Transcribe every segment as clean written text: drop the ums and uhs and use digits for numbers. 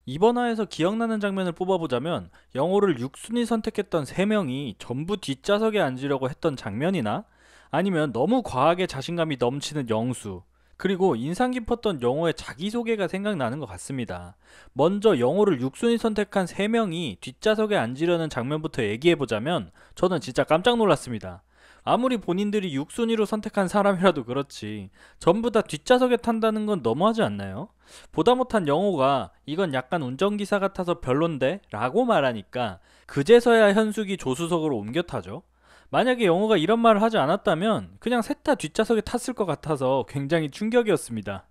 이번 화에서 기억나는 장면을 뽑아보자면 영호를 6순위 선택했던 3명이 전부 뒷좌석에 앉으려고 했던 장면이나 아니면 너무 과하게 자신감이 넘치는 영수, 그리고 인상 깊었던 영호의 자기소개가 생각나는 것 같습니다. 먼저 영호를 6순위 선택한 3명이 뒷좌석에 앉으려는 장면부터 얘기해보자면 저는 진짜 깜짝 놀랐습니다. 아무리 본인들이 6순위로 선택한 사람이라도 그렇지 전부 다 뒷좌석에 탄다는 건 너무하지 않나요? 보다 못한 영호가 이건 약간 운전기사 같아서 별론데? 라고 말하니까 그제서야 현숙이 조수석으로 옮겨 타죠. 만약에 영호가 이런 말을 하지 않았다면 그냥 셋 다 뒷좌석에 탔을 것 같아서 굉장히 충격이었습니다.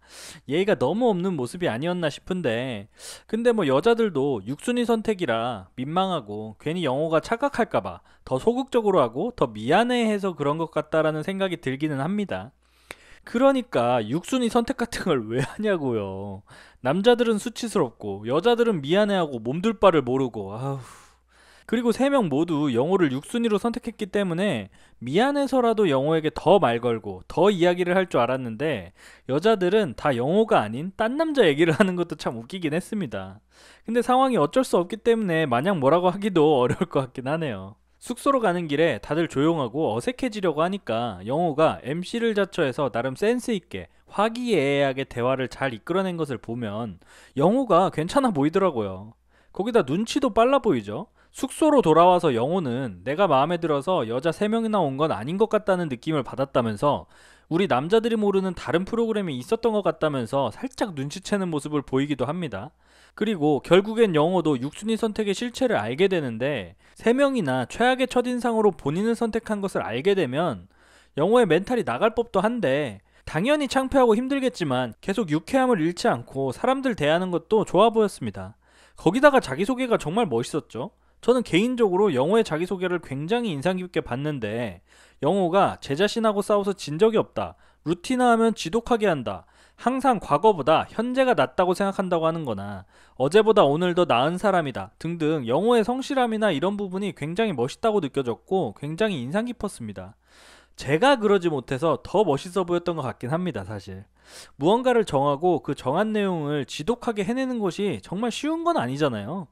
예의가 너무 없는 모습이 아니었나 싶은데, 근데 뭐 여자들도 6순위 선택이라 민망하고 괜히 영호가 착각할까봐 더 소극적으로 하고 더 미안해해서 그런 것 같다라는 생각이 들기는 합니다. 그러니까 6순위 선택 같은 걸 왜 하냐고요. 남자들은 수치스럽고 여자들은 미안해하고 몸둘 바를 모르고, 아우. 그리고 3명 모두 영호를 6순위로 선택했기 때문에 미안해서라도 영호에게 더 말 걸고 더 이야기를 할 줄 알았는데, 여자들은 다 영호가 아닌 딴 남자 얘기를 하는 것도 참 웃기긴 했습니다. 근데 상황이 어쩔 수 없기 때문에 마냥 뭐라고 하기도 어려울 것 같긴 하네요. 숙소로 가는 길에 다들 조용하고 어색해지려고 하니까 영호가 MC를 자처해서 나름 센스있게 화기애애하게 대화를 잘 이끌어낸 것을 보면 영호가 괜찮아 보이더라고요. 거기다 눈치도 빨라 보이죠? 숙소로 돌아와서 영호는 내가 마음에 들어서 여자 3명이나 온 건 아닌 것 같다는 느낌을 받았다면서, 우리 남자들이 모르는 다른 프로그램이 있었던 것 같다면서 살짝 눈치채는 모습을 보이기도 합니다. 그리고 결국엔 영호도 6순위 선택의 실체를 알게 되는데, 3명이나 최악의 첫인상으로 본인을 선택한 것을 알게 되면 영호의 멘탈이 나갈 법도 한데, 당연히 창피하고 힘들겠지만 계속 유쾌함을 잃지 않고 사람들 대하는 것도 좋아 보였습니다. 거기다가 자기소개가 정말 멋있었죠. 저는 개인적으로 영호의 자기소개를 굉장히 인상 깊게 봤는데, 영호가 제 자신하고 싸워서 진 적이 없다, 루틴화하면 지독하게 한다, 항상 과거보다 현재가 낫다고 생각한다고 하는 거나 어제보다 오늘 더 나은 사람이다 등등 영호의 성실함이나 이런 부분이 굉장히 멋있다고 느껴졌고 굉장히 인상 깊었습니다. 제가 그러지 못해서 더 멋있어 보였던 것 같긴 합니다, 사실. 무언가를 정하고 그 정한 내용을 지독하게 해내는 것이 정말 쉬운 건 아니잖아요.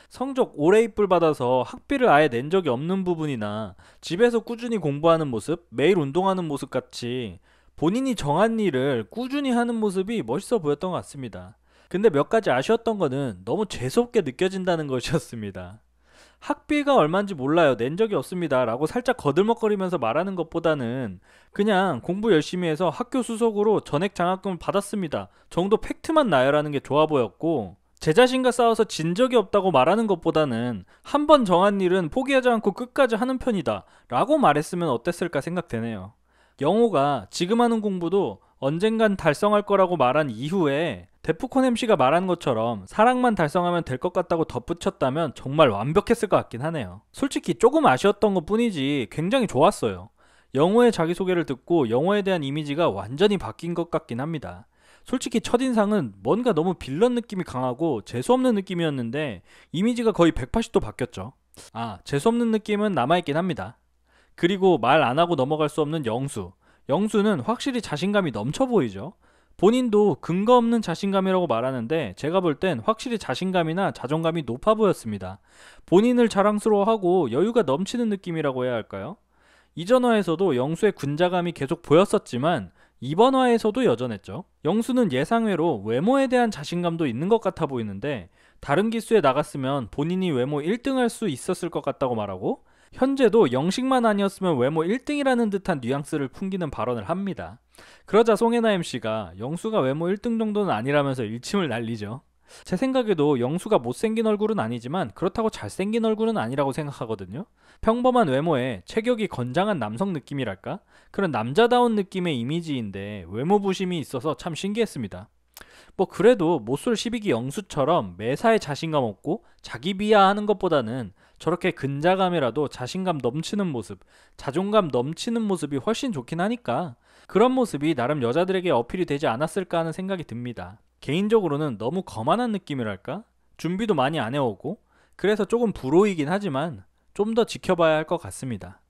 성적 오래 입불 받아서 학비를 아예 낸 적이 없는 부분이나 집에서 꾸준히 공부하는 모습, 매일 운동하는 모습 같이 본인이 정한 일을 꾸준히 하는 모습이 멋있어 보였던 것 같습니다. 근데 몇 가지 아쉬웠던 거는 너무 재수없게 느껴진다는 것이었습니다. 학비가 얼마인지 몰라요, 낸 적이 없습니다 라고 살짝 거들먹거리면서 말하는 것보다는 그냥 공부 열심히 해서 학교 수석으로 전액 장학금을 받았습니다 정도 팩트만 나열하는 게 좋아 보였고, 제 자신과 싸워서 진 적이 없다고 말하는 것보다는 한 번 정한 일은 포기하지 않고 끝까지 하는 편이다 라고 말했으면 어땠을까 생각되네요. 영호가 지금 하는 공부도 언젠간 달성할 거라고 말한 이후에 데프콘 MC가 말한 것처럼 사랑만 달성하면 될 것 같다고 덧붙였다면 정말 완벽했을 것 같긴 하네요. 솔직히 조금 아쉬웠던 것 뿐이지 굉장히 좋았어요. 영호의 자기소개를 듣고 영호에 대한 이미지가 완전히 바뀐 것 같긴 합니다. 솔직히 첫인상은 뭔가 너무 빌런 느낌이 강하고 재수없는 느낌이었는데 이미지가 거의 180도 바뀌었죠. 아, 재수없는 느낌은 남아있긴 합니다. 그리고 말 안 하고 넘어갈 수 없는 영수. 영수는 확실히 자신감이 넘쳐 보이죠. 본인도 근거 없는 자신감이라고 말하는데 제가 볼 땐 확실히 자신감이나 자존감이 높아 보였습니다. 본인을 자랑스러워하고 여유가 넘치는 느낌이라고 해야 할까요? 이전 화에서도 영수의 군자감이 계속 보였었지만 이번 화에서도 여전했죠. 영수는 예상외로 외모에 대한 자신감도 있는 것 같아 보이는데, 다른 기수에 나갔으면 본인이 외모 1등 할 수 있었을 것 같다고 말하고, 현재도 영식만 아니었으면 외모 1등이라는 듯한 뉘앙스를 풍기는 발언을 합니다. 그러자 송혜나 MC가 영수가 외모 1등 정도는 아니라면서 일침을 날리죠. 제 생각에도 영수가 못생긴 얼굴은 아니지만 그렇다고 잘생긴 얼굴은 아니라고 생각하거든요. 평범한 외모에 체격이 건장한 남성 느낌이랄까? 그런 남자다운 느낌의 이미지인데 외모 부심이 있어서 참 신기했습니다. 뭐 그래도 못쏠 12기 영수처럼 매사에 자신감 없고 자기 비하하는 것보다는 저렇게 근자감이라도 자신감 넘치는 모습, 자존감 넘치는 모습이 훨씬 좋긴 하니까 그런 모습이 나름 여자들에게 어필이 되지 않았을까 하는 생각이 듭니다. 개인적으로는 너무 거만한 느낌이랄까? 준비도 많이 안 해오고 그래서 조금 불호이긴 하지만 좀 더 지켜봐야 할 것 같습니다.